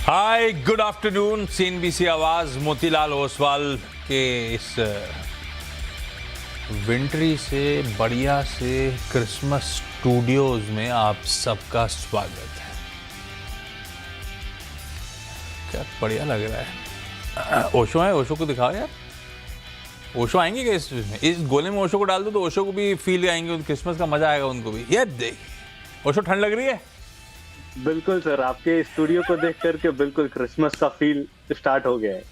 Hi good afternoon. CNBC आवाज मोतीलाल ओसवाल के इस विंटरी से बढ़िया से क्रिसमस स्टूडियोज में आप सबका स्वागत है। क्या बढ़िया लग रहा है। ओशो है, ओशो को दिखाओ यार। ओशो आएंगे क्या इसमें? इस गोले में ओशो को डाल दो तो ओशो को भी फील आएंगे, क्रिसमस का मजा आएगा उनको भी। यार देख ओशो, ठंड लग रही है? बिल्कुल सर, आपके स्टूडियो को देख करके बिल्कुल क्रिसमस का फील स्टार्ट हो गया है।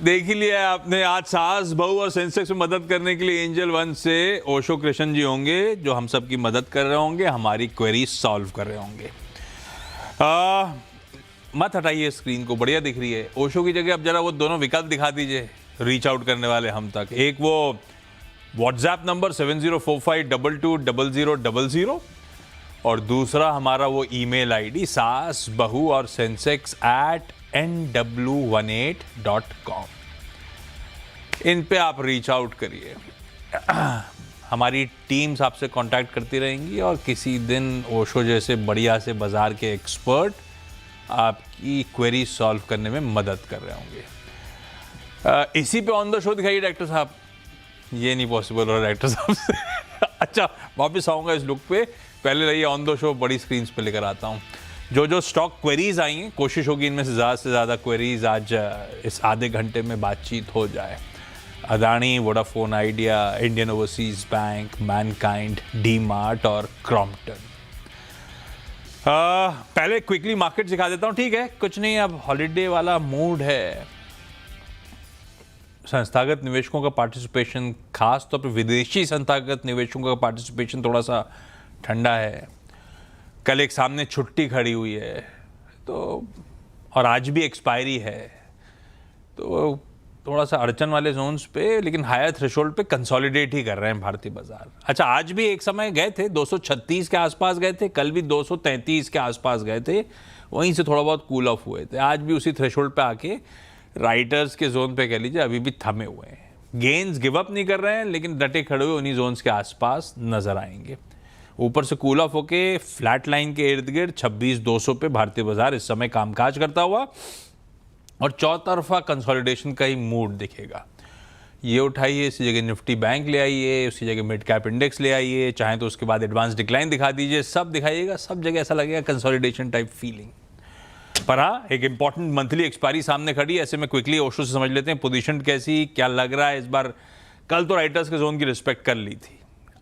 देख ही लिया आपने। आज सास बहू और सेंसेक्स में मदद करने के लिए एंजल वन से ओशो कृष्ण जी होंगे, जो हम सब की मदद कर रहे होंगे, हमारी क्वेरी सॉल्व कर रहे होंगे। मत हटाइए स्क्रीन को, बढ़िया दिख रही है। ओशो की जगह अब जरा वो दोनों विकल्प दिखा दीजिए रीच आउट करने वाले हम तक। एक वो व्हाट्सएप नंबर 7045220000 और दूसरा हमारा वो ईमेल आईडी सास बहू और सेंसेक्स @nw18.com। इन पे आप रीच आउट करिए। हमारी टीम्स आपसे कांटेक्ट करती रहेंगी और किसी दिन ओशो जैसे बढ़िया से बाजार के एक्सपर्ट आपकी क्वेरी सॉल्व करने में मदद कर रहे होंगे। इसी पे ऑन द शो दिखाइए डॉक्टर साहब। ये नहीं पॉसिबल हो रहा डॉक्टर साहब से। अच्छा, वापस आऊँगा इस लुक पे। पहले रहिए ऑन द शो, बड़ी स्क्रीन पे लेकर आता हूँ। जो स्टॉक क्वेरीज आई हैं, कोशिश होगी इनमें से ज़्यादा क्वेरीज आज इस आधे घंटे में बातचीत हो जाए। Adani, Vodafone idea, Indian overseas bank, Mankind, D mart और क्रॉम्पटन। पहले क्विकली मार्केट दिखा देता हूँ, ठीक है? कुछ नहीं, अब हॉलीडे वाला मूड है। संस्थागत निवेशकों का पार्टिसिपेशन, खास तौर पर विदेशी संस्थागत निवेशकों का पार्टिसिपेशन थोड़ा सा ठंडा है। कल एक सामने छुट्टी खड़ी हुई है तो, और आज भी एक्सपायरी है, तो थोड़ा सा अड़चन वाले जोन्स पे, लेकिन हायर थ्रेशोल्ड पे कंसोलिडेट ही कर रहे हैं भारतीय बाजार। अच्छा, आज भी एक समय गए थे 236 के आसपास गए थे, कल भी 233 के आसपास गए थे, वहीं से थोड़ा बहुत कूल ऑफ हुए थे। आज भी उसी थ्रेशोल्ड पे आके राइटर्स के जोन पे कह लीजिए अभी भी थमे हुए हैं। गेन्स गिव अप नहीं कर रहे हैं, लेकिन डटे खड़े हुए उन्हीं जोन्स के आसपास नजर आएंगे। ऊपर से कूल ऑफ होके फ्लैट लाइन के इर्द गिर्द 26,200 पे भारतीय बाजार इस समय कामकाज करता हुआ, और चौतरफा कंसोलिडेशन का ही मूड दिखेगा। ये उठाइए, इसी जगह निफ्टी बैंक ले आइए, उसी जगह मिड कैप इंडेक्स ले आइए, चाहे तो उसके बाद एडवांस डिक्लाइन दिखा दीजिए, सब दिखाइएगा, सब जगह ऐसा लगेगा कंसोलिडेशन टाइप फीलिंग। पर हाँ, एक इंपॉर्टेंट मंथली एक्सपायरी सामने खड़ी है। ऐसे में क्विकली ओशो से समझ लेते हैं पोजीशन कैसी, क्या लग रहा है इस बार। कल तो राइटर्स के जोन की रिस्पेक्ट कर ली थी,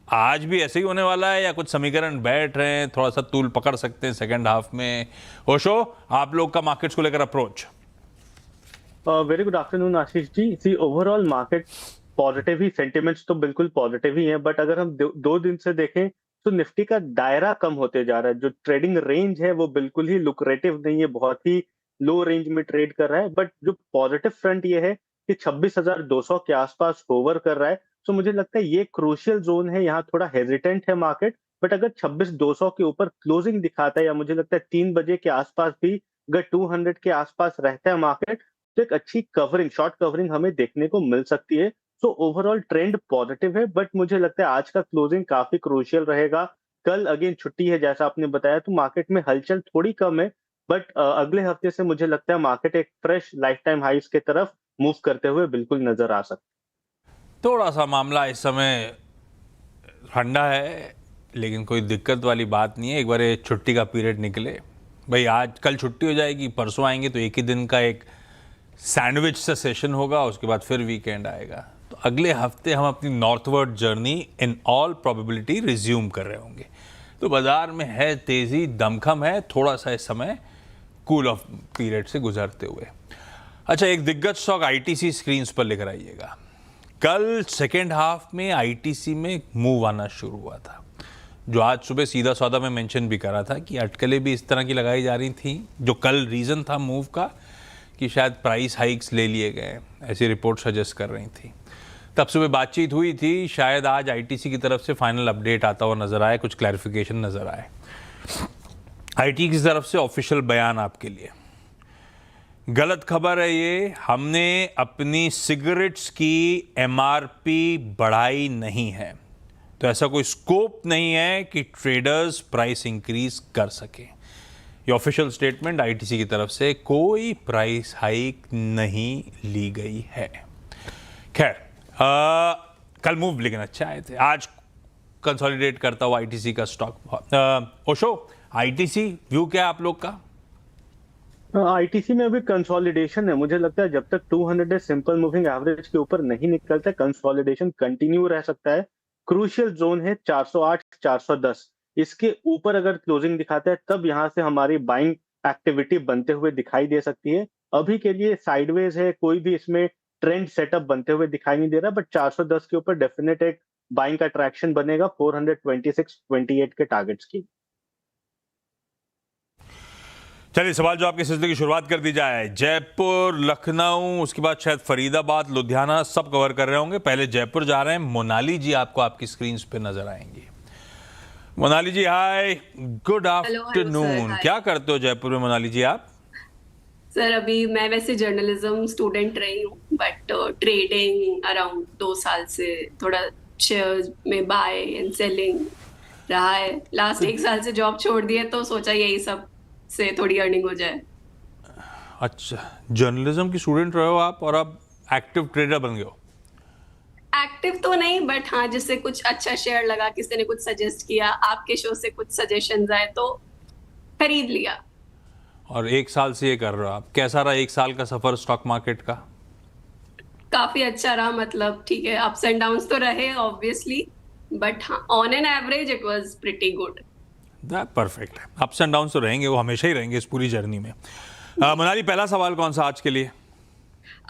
आज भी ऐसे ही होने वाला है या कुछ समीकरण बैठ रहे हैं, थोड़ा सा तूल पकड़ सकते हैं सेकंड हाफ में? ओशो, आप लोग का मार्केट्स को लेकर approach. Very good afternoon Ashish ji. सी ओवरऑल मार्केट पॉजिटिव ही, सेंटिमेंट्स तो बिल्कुल पॉजिटिव ही हैं, बट अगर हम दो दिन से देखें तो निफ्टी का दायरा कम होते जा रहा है। जो ट्रेडिंग रेंज है वो बिल्कुल ही लुक्रेटिव नहीं है, बहुत ही लो रेंज में ट्रेड कर रहा है। बट जो पॉजिटिव फ्रंट ये है कि 26,200 के आसपास होवर कर रहा है। तो मुझे लगता है ये क्रूशियल जोन है, यहाँ थोड़ा हेजिटेंट है मार्केट। बट अगर 26,200 के ऊपर क्लोजिंग दिखाता है, या मुझे लगता है 3 बजे के आसपास भी अगर 200 के आसपास रहता है मार्केट, तो एक अच्छी कवरिंग, शॉर्ट कवरिंग हमें देखने को मिल सकती है। सो ओवरऑल ट्रेंड पॉजिटिव है, बट मुझे लगता है आज का क्लोजिंग काफी क्रूशियल रहेगा। कल अगेन छुट्टी है जैसा आपने बताया, तो मार्केट में हलचल थोड़ी कम है। बट अगले हफ्ते से मुझे लगता है मार्केट एक फ्रेश लाइफ टाइम हाइस के तरफ मूव करते हुए बिल्कुल नजर आ सकता है। थोड़ा सा मामला इस समय ठंडा है, लेकिन कोई दिक्कत वाली बात नहीं है। एक बार ये छुट्टी का पीरियड निकले भाई, आज कल छुट्टी हो जाएगी, परसों आएंगे तो एक ही दिन का एक सैंडविच सा सेशन होगा, उसके बाद फिर वीकेंड आएगा। तो अगले हफ्ते हम अपनी northward journey in all probability resume कर रहे होंगे। तो बाजार में है तेज़ी, दमखम है, थोड़ा सा इस समय कूल ऑफ पीरियड से गुजरते हुए। अच्छा, एक दिग्गज स्टॉक आईटीसी स्क्रीन्स पर लेकर आइएगा। कल सेकेंड हाफ में आईटीसी में मूव आना शुरू हुआ था, जो आज सुबह सीधा सौदा में मेंशन भी करा था कि अटकलें भी इस तरह की लगाई जा रही थी। जो कल रीज़न था मूव का कि शायद प्राइस हाइक्स ले लिए गए, ऐसी रिपोर्ट सजेस्ट कर रही थी। तब सुबह बातचीत हुई थी, शायद आज आईटीसी की तरफ से फाइनल अपडेट आता हुआ नजर आए, कुछ क्लैरिफिकेशन नजर आए। आईटी की तरफ से ऑफिशियल बयान आपके लिए। गलत खबर है ये, हमने अपनी सिगरेट्स की एमआरपी बढ़ाई नहीं है, तो ऐसा कोई स्कोप नहीं है कि ट्रेडर्स प्राइस इंक्रीज कर सकें। ये ऑफिशियल स्टेटमेंट आईटीसी की तरफ से, कोई प्राइस हाइक नहीं ली गई है। खैर, कल मूव लेकिन अच्छा आए थे, आज कंसोलिडेट करता हुआ आईटीसी का स्टॉक। ओशो, आईटीसी व्यू क्या है आप लोग का? आईटीसी में अभी कंसोलिडेशन है। मुझे लगता है जब तक 200 सिंपल मूविंग एवरेज के ऊपर नहीं निकलता, कंसोलिडेशन कंटिन्यू रह सकता है। क्रूशियल जोन है 408 410, इसके ऊपर अगर क्लोजिंग दिखाता है तब यहां से हमारी बाइंग एक्टिविटी बनते हुए दिखाई दे सकती है। अभी के लिए साइडवेज है, कोई भी इसमें ट्रेंड सेटअप बनते हुए दिखाई नहीं दे रहा, बट 410 के ऊपर डेफिनेट एक बाइंग का ट्रैक्शन बनेगा 426-28 के टारगेट्स की। चलिए, सवाल जवाब के सिलसिले की शुरुआत कर दी जाए। जयपुर, लखनऊ, उसके बाद शायद फरीदाबाद, लुधियाना, सब कवर कर रहे होंगे। पहले जयपुर जा रहे हैं। मोनाली जी आपको आपकी स्क्रीन पे नजर आएंगी। मोनाली जी, हाय, गुड आफ्टरनून। क्या करते हो जयपुर में मोनाली जी आप? सर अभी मैं वैसे जर्नलिज्म स्टूडेंट रही हूँ, बट ट्रेडिंग अराउंड 2 साल से थोड़ा शेयर्स में बाय एंड सेलिंग रहा है। लास्ट 1 साल से जॉब छोड़ दी है, तो सोचा यही सब से थोड़ी अर्निंग हो जाए। अच्छा, जर्नलिज्म की स्टूडेंट रहे हो आप और अब एक्टिव ट्रेडर बन गए हो? एक्टिव तो नहीं, बट हाँ, जिससे कुछ अच्छा शेयर लगा, किसी ने कुछ सजेस्ट किया, आपके शो से कुछ सजेशंस आए तो खरीद लिया। और 1 साल से ये कर रहे हो आप। कैसा रहा 1 साल का सफर स्टॉक मार्केट का? काफी अच्छा रहा, मतलब ठीक है, अप्स एंड डाउन्स तो रहे ऑब्वियसली, बट हाँ, on an average it was pretty good. Perfect है। अप्स एंड डाउन्स तो रहेंगे, वो हमेशा ही रहेंगे इस पूरी जर्नी में। मोनाली, पहला सवाल कौन सा आज के लिए?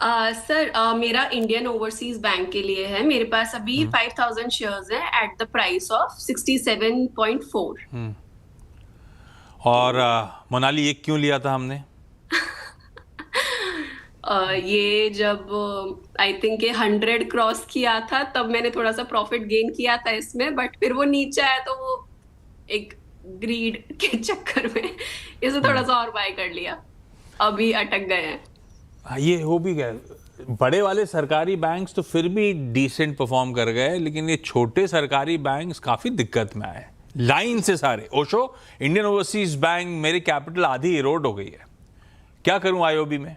सर मेरा इंडियन ओवरसीज बैंक के लिए है। मेरे पास अभी 5000 शेयर्स हैं एट द प्राइस ऑफ 67.4। और मोनाली, ये क्यों लिया था हमने? ये जब आई थिंक ये 100 क्रॉस किया था, तब मैंने थोड़ा सा प्रॉफिट गेन किया था इसमें, बट फिर वो नीचे आया तो वो एक ग्रीड के चक्कर में इसे थोड़ा सा और बाय कर लिया, अभी अटक गए हैं। ये हो भी गए। बड़े वाले सरकारी बैंक्स तो फिर भी डिसेंट परफॉर्म कर गए, लेकिन ये छोटे सरकारी बैंक्स काफी दिक्कत में आए, लाइन से सारे। ओशो, इंडियन ओवरसीज बैंक, मेरी कैपिटल आधी इरोड हो गई है, क्या करूं आईओबी में?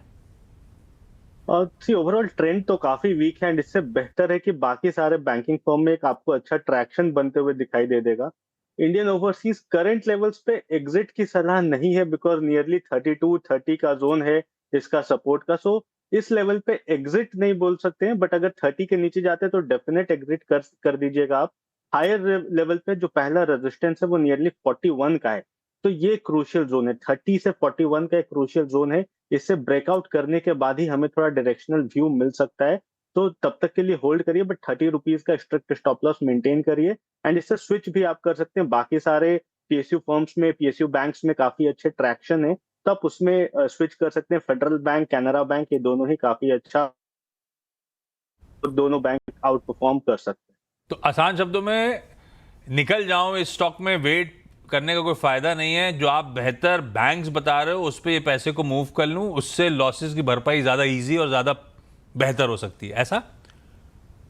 ओवरऑल ट्रेंड तो काफी वीक है, एंड इससे बेहतर है कि बाकी सारे बैंकिंग फर्म में एक आपको अच्छा ट्रैक्शन बनते हुए दिखाई दे देगा। इंडियन ओवरसीज करंट लेवल्स पे एग्जिट की सलाह नहीं है, बिकॉज नियरली 32-30 का जोन है इसका सपोर्ट का। सो इस लेवल पे एग्जिट नहीं बोल सकते हैं, बट अगर 30 के नीचे जाते हैं तो डेफिनेट एग्जिट कर दीजिएगा आप। हायर लेवल पे जो पहला रेजिस्टेंस है वो नियरली 41 का है, तो ये क्रूशियल जोन है। 30 से 41 का एक क्रूशियल जोन है। इससे ब्रेकआउट करने के बाद ही हमें थोड़ा डायरेक्शनल व्यू मिल सकता है, तो तब तक के लिए होल्ड करिए, बट 30 रुपीज का स्ट्रिक्ट स्टॉप लॉस मेंटेन करिए। एंड इससे स्विच भी आप कर सकते हैं। बाकी सारे पीएसयू फर्म्स में, पीएसयू बैंक्स में काफी अच्छे ट्रैक्शन है, तो आप उसमें स्विच कर सकते हैं। फेडरल बैंक, कैनरा बैंक, ये दोनों ही काफी अच्छा, दोनों बैंक आउट परफॉर्म कर सकते हैं। तो आसान शब्दों में निकल जाऊं इस स्टॉक में, वेट करने का कोई फायदा नहीं है। जो आप बेहतर बैंक्स बता रहे हो उस पे ये पैसे को मूव कर लूं, उससे लॉसेस की भरपाई ज्यादा इजी और ज्यादा बेहतर हो सकती है, ऐसा?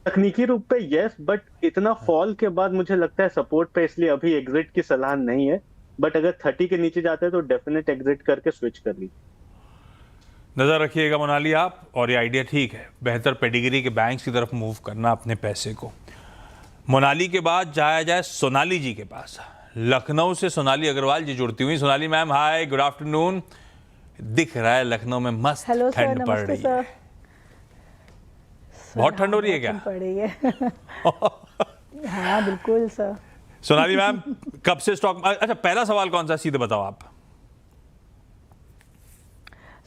तकनीकी रूप पे यस, बट इतना फॉल के बाद मुझे लगता है सपोर्ट पे, इसलिए अभी एग्जिट की सलाह नहीं है। बट अगर 30 के नीचे जाते हैं तो डेफिनेट एग्जिट करके स्विच कर लीजिए। नजर रखिएगा मोनाली आप, और ये आइडिया ठीक है, बेहतर पेडिग्री के बैंक्स की तरफ मूव करना अपने पैसे को। मोनाली के बाद जाया जाए सोनाली जी के पास। लखनऊ से सोनाली अग्रवाल जी जुड़ती हुई। सोनाली मैम, हाय, गुड आफ्टरनून। दिख रहा है लखनऊ में मस्त ठंड पड़ रही है। बहुत ठंड हो रही है क्या? पड़ रही है। हाँ बिल्कुल सर। सोनाली मैम, कब से स्टॉक, अच्छा पहला सवाल कौन सा, सीधे बताओ आप।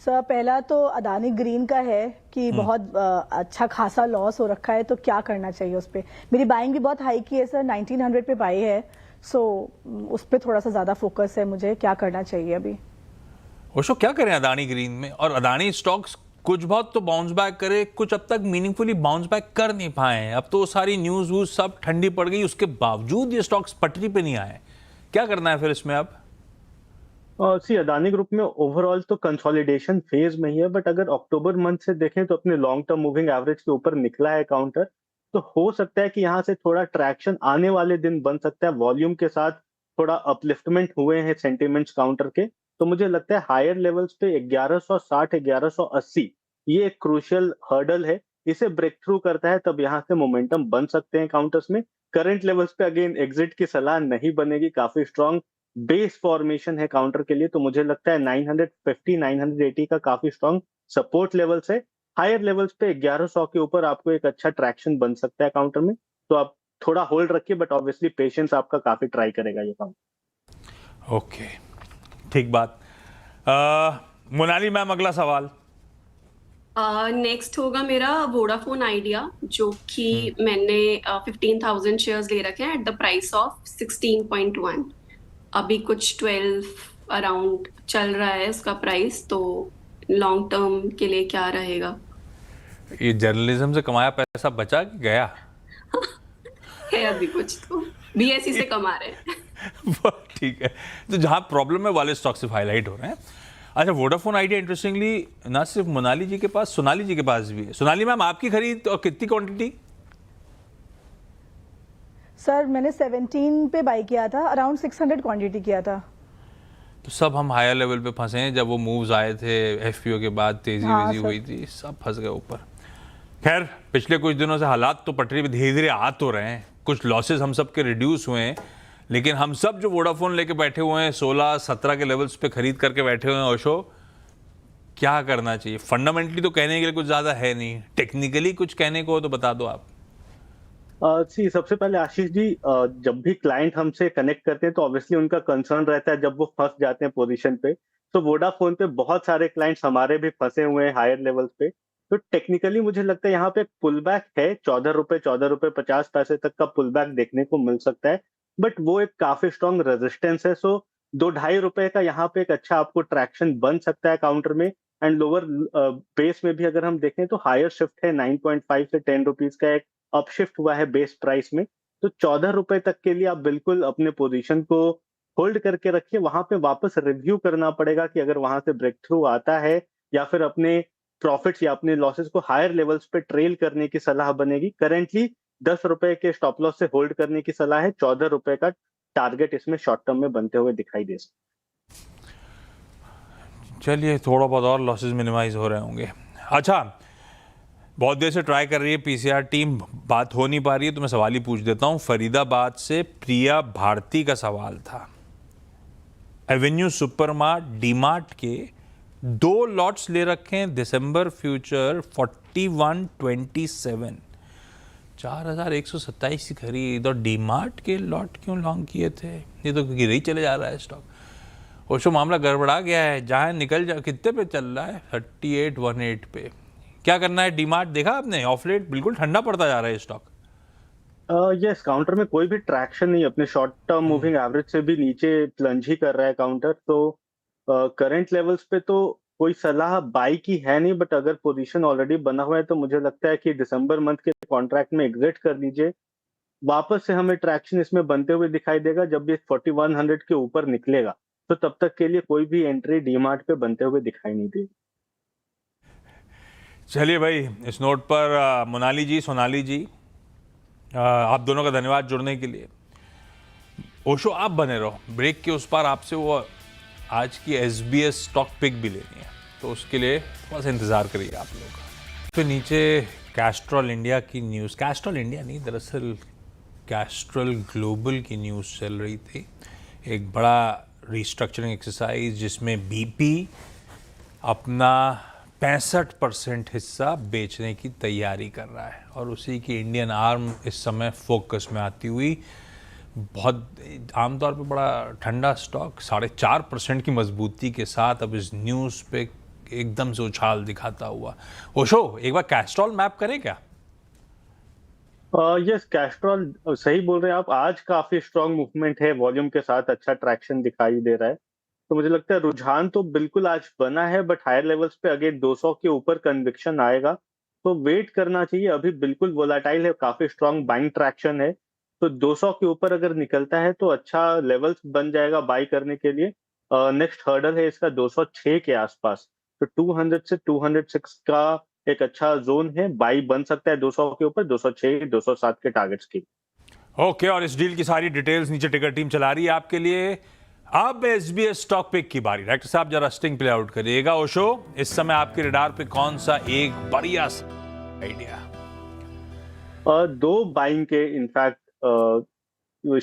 सर पहला तो अदानी ग्रीन का है कि बहुत अच्छा खासा लॉस हो रखा है, तो क्या करना चाहिए उस पे? मेरी बाइंग भी बहुत हाई की है सर, 1900 पे बाई है, सो उस पे थोड़ा सा ज्यादा फोकस है मुझे। क्या करना चाहिए अभी? ओशो, क्या करें अदानी ग्रीन में? और अदानी स्टॉक्स कुछ बहुत तो बाउंस बैक करे, कुछ अब तक मीनिंगफुली बाउंस बैक कर नहीं पाए हैं। अब तो सारी न्यूज वूज सब ठंडी पड़ गई, उसके बावजूद ये स्टॉक्स पटरी पे नहीं आए। क्या करना है फिर इसमें अब? अदानी ग्रुप में ओवरऑल तो कंसोलिडेशन फेज में ही है, बट अगर अक्टूबर मंथ से देखें तो अपने लॉन्ग टर्म मूविंग एवरेज के ऊपर निकला है काउंटर, तो हो सकता है कि यहाँ से थोड़ा ट्रैक्शन आने वाले दिन बन सकता है। वॉल्यूम के साथ थोड़ा अपलिफ्टमेंट हुए हैं सेंटिमेंट्स काउंटर के, तो मुझे लगता है हायर लेवल्स पे 1160 1180 ये एक क्रूशियल हर्डल है। इसे ब्रेक थ्रू करता है तब यहाँ से मोमेंटम बन सकते हैं काउंटर्स में। करंट लेवल्स पे अगेन एग्जिट की सलाह नहीं बनेगी, काफी स्ट्रांग बेस फॉर्मेशन है काउंटर के लिए, तो मुझे लगता है 950 980 का काफी स्ट्रांग सपोर्ट लेवल्स है। हायर लेवल्स पे 1100 के ऊपर आपको एक अच्छा ट्रैक्शन बन सकता है काउंटर में, तो आप थोड़ा होल्ड रखिए, बट ऑब्वियसली पेशेंस आपका काफी ट्राई करेगा ये काउंटर। ओके, ठीक बात। मोनाली मैम, अगला सवाल। नेक्स्ट होगा मेरा वोडाफोन आइडिया, जो कि मैंने 15,000 शेयर्स ले रखे हैं एट द प्राइस ऑफ 16.1। अभी कुछ 12 अराउंड चल रहा है उसका प्राइस, तो लॉन्ग टर्म के लिए क्या रहेगा? ये जर्नलिज्म से कमाया पैसा बचा कि गया? है अभी कुछ तो बीएसई से कमा रहे हैं। ठीक है, तो जहां प्रॉब्लम है वाले स्टॉक सिर्फ हाईलाइट हो रहे हैं। अच्छा, वोडाफोन आइडिया इंटरेस्टिंगली ना सिर्फ मोनाली जी के पास, सोनाली जी के पास भी है। सोनाली मैम, आपकी खरीद और कितनी क्वांटिटी? सर मैंने 17 पे बाई किया था, अराउंड 600 क्वांटिटी किया था। तो सब हम हायर लेवल पे फंसे हैं। जब वो मूव्स आए थे एफपीओ के बाद, तेजी वेजी हुई थी, सब फंस गए ऊपर। खैर, पिछले कुछ दिनों से हालात तो पटरी पे धीरे धीरे आ तो रहे हैं, कुछ लॉसेस हम सब के रिड्यूस हुए हैं, लेकिन हम सब जो वोडाफोन लेके बैठे हुए हैं 16-17 के लेवल्स पे खरीद करके बैठे हुए हैं, ओशो क्या करना चाहिए? फंडामेंटली तो कहने के लिए कुछ ज्यादा है नहीं, टेक्निकली कुछ कहने को हो तो बता दो आप। सबसे पहले आशीष जी, जब भी क्लाइंट हमसे कनेक्ट करते हैं तो ऑब्वियसली उनका कंसर्न रहता है जब वो फंस जाते हैं पोजीशन पे। तो वोडाफोन पे बहुत सारे क्लाइंट्स हमारे भी फंसे हुए हैं हायर लेवल्स पे। तो टेक्निकली मुझे लगता है यहाँ पे एक पुल बैक है, 14 रुपए 50 पैसे तक का पुल बैक देखने को मिल सकता है, बट वो एक काफी स्ट्रॉन्ग रेजिस्टेंस है। सो 2-2.5 रुपए का यहाँ पे एक अच्छा आपको ट्रैक्शन बन सकता है काउंटर में। एंड लोअर बेस में भी अगर हम देखें तो हायर शिफ्ट है, 9.5 से 10 रुपीज का एक अपशिफ्ट हुआ है बेस प्राइस में। तो 14 रुपए तक के लिए आप बिल्कुल अपने पोजीशन को होल्ड करके रखिए। वहां पे वापस रिव्यू करना पड़ेगा कि अगर वहां से ब्रेक थ्रू आता है या फिर अपने प्रॉफिट्स या अपने लॉसेस को हायर लेवल्स पे ट्रेल करने की सलाह बनेगी। करेंटली 10 रुपए के स्टॉप लॉस से होल्ड करने की सलाह है, 14 रुपए का टारगेट इसमें शॉर्ट टर्म में बनते हुए दिखाई दे सकता। चलिए, थोड़ा बहुत और लॉसेस मिनिमाइज हो रहे होंगे। अच्छा, बहुत देर से ट्राई कर रही है पीसीआर टीम, बात हो नहीं पा रही है, तो मैं सवाल ही पूछ देता हूँ। फरीदाबाद से प्रिया भारती का सवाल था। एवेन्यू सुपरमार्ट डीमार्ट के 2 लॉट्स ले रखे हैं, दिसंबर फ्यूचर 4127, 4127 की खरीद, और डीमार्ट के लॉट क्यों लॉन्ग किए थे? ये तो गिर ही चले जा रहा है स्टॉक। ओशो, मामला गड़बड़ा गया है, जहां निकल जा। कितने पे चल रहा है? 3818 पे। क्या करना है? डीमार्ट देखा आपने? ऑफ लेट बिल्कुल ठंडा पड़ता जा रहा है स्टॉक। यस, काउंटर में कोई भी ट्रैक्शन नहीं, अपने शॉर्ट टर्म मूविंग एवरेज से भी नीचे प्लंज ही कर रहा है काउंटर। तो करंट लेवल्स पे तो कोई सलाह बाई की है नहीं, बट अगर पोजीशन ऑलरेडी बना हुआ है तो मुझे लगता है कि दिसंबर मंथ के कॉन्ट्रैक्ट में एग्जिट कर लीजिए। वापस से हमें ट्रैक्शन इसमें बनते हुए दिखाई देगा जब ये 4100 के ऊपर निकलेगा, तो तब तक के लिए कोई भी एंट्री डीमार्ट पे बनते हुए दिखाई नहीं देगी। चलिए भाई, इस नोट पर मोनाली जी, सोनाली जी, आप दोनों का धन्यवाद जुड़ने के लिए। ओशो, आप बने रहो, ब्रेक के उस पार आपसे वो आज की एसबीएस स्टॉक पिक भी लेनी है, तो उसके लिए थोड़ा सा इंतज़ार करिए आप लोग। फिर नीचे कैस्ट्रॉल इंडिया की न्यूज़, कैस्ट्रॉल इंडिया नहीं, दरअसल कैस्ट्रॉल ग्लोबल की न्यूज़ चल रही थी। एक बड़ा रिस्ट्रक्चरिंग एक्सरसाइज जिसमें बीपी अपना 65% हिस्सा बेचने की तैयारी कर रहा है, और उसी की इंडियन आर्म इस समय फोकस में आती हुई। बहुत आमतौर पे बड़ा ठंडा स्टॉक 4.5% की मजबूती के साथ अब इस न्यूज़ पे एकदम से उछाल दिखाता हुआ। ओशो, एक बार कैस्ट्रॉल मैप करें क्या? यस, कैस्ट्रॉल सही बोल रहे हैं आप। आज काफी स्ट्रांग मूवमेंट है, वॉल्यूम के साथ अच्छा ट्रैक्शन दिखाई दे रहा है। तो मुझे लगता है रुझान तो बिल्कुल आज बना है, बट हायर लेवल्स पे अगेन 200 के ऊपर कन्विक्शन आएगा, तो वेट करना चाहिए। अभी बिल्कुल वोलाटाइल है, काफी स्ट्रांग बाइंग ट्रैक्शन है, तो 200 के ऊपर अगर निकलता है तो अच्छा लेवल्स बन जाएगा बाई करने के लिए। नेक्स्ट हर्डल है इसका 206 के आसपास, तो 200 से 206 का एक अच्छा जोन है, बाई बन सकता है 200 के ऊपर, 206 207 के टारगेट्स की। ओके, और इस डील की सारी डिटेल्स नीचे टिकर टीम चला रही है आपके लिए। अब एसबीएस स्टॉक पिक की बारी। डायरेक्टर साहब जरा स्टिंग प्ले आउट करिएगा। ओशो, इस समय आपके रडार पे कौन सा एक बढ़िया आइडिया? दो बाइंग के इनफैक्ट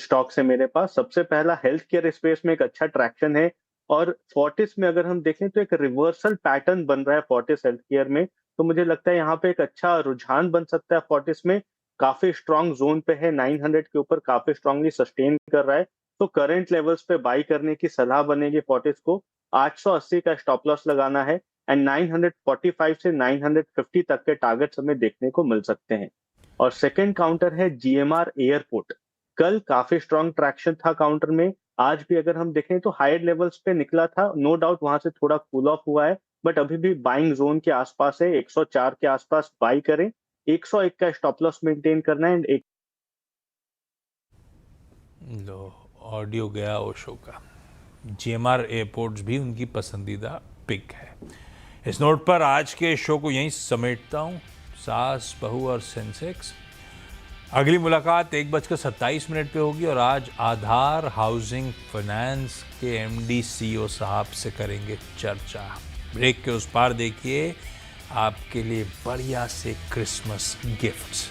स्टॉक्स है मेरे पास। सबसे पहला हेल्थ केयर स्पेस में एक अच्छा ट्रैक्शन है, और फोर्टिस में अगर हम देखें तो एक रिवर्सल पैटर्न बन रहा है फोर्टिस हेल्थ केयर में। तो मुझे लगता है यहाँ पे एक अच्छा रुझान बन सकता है फोर्टिस में। काफी स्ट्रांग जोन पे है, 900 के ऊपर काफी स्ट्रांगली सस्टेन कर रहा है। तो करंट लेवल्स पे बाई करने की सलाह बनेगी फोर्टिस को। 880 का स्टॉप लॉस लगाना है, एंड 945 से 950 तक के टारगेट्स हमें देखने को मिल सकते हैं। और सेकंड काउंटर है जीएमआर एयरपोर्ट। कल काफी स्ट्रांग ट्रैक्शन था काउंटर में। आज भी अगर हम देखें तो हायर लेवल्स पे निकला था, नो डाउट वहां से थोड़ा कूल ऑफ हुआ है, बट अभी भी बाइंग जोन के आसपास है। 104 के आसपास बाई करें, 101 का स्टॉप लॉस मेंटेन करना है, एंड एक लो, ऑडियो गया ओशो का। जीएमआर एयरपोर्ट्स भी उनकी पसंदीदा पिक है। इस नोट पर आज के शो को यहीं समेटता हूँ। सास, बहू और सेंसेक्स। अगली मुलाकात 1:27 पे होगी, और आज आधार हाउसिंग फाइनेंस के एमडी सीईओ साहब से करेंगे चर्चा। ब्रेक के उस पार देखिए आपके लिए बढ़िया से क्रिसमस गिफ्ट्स।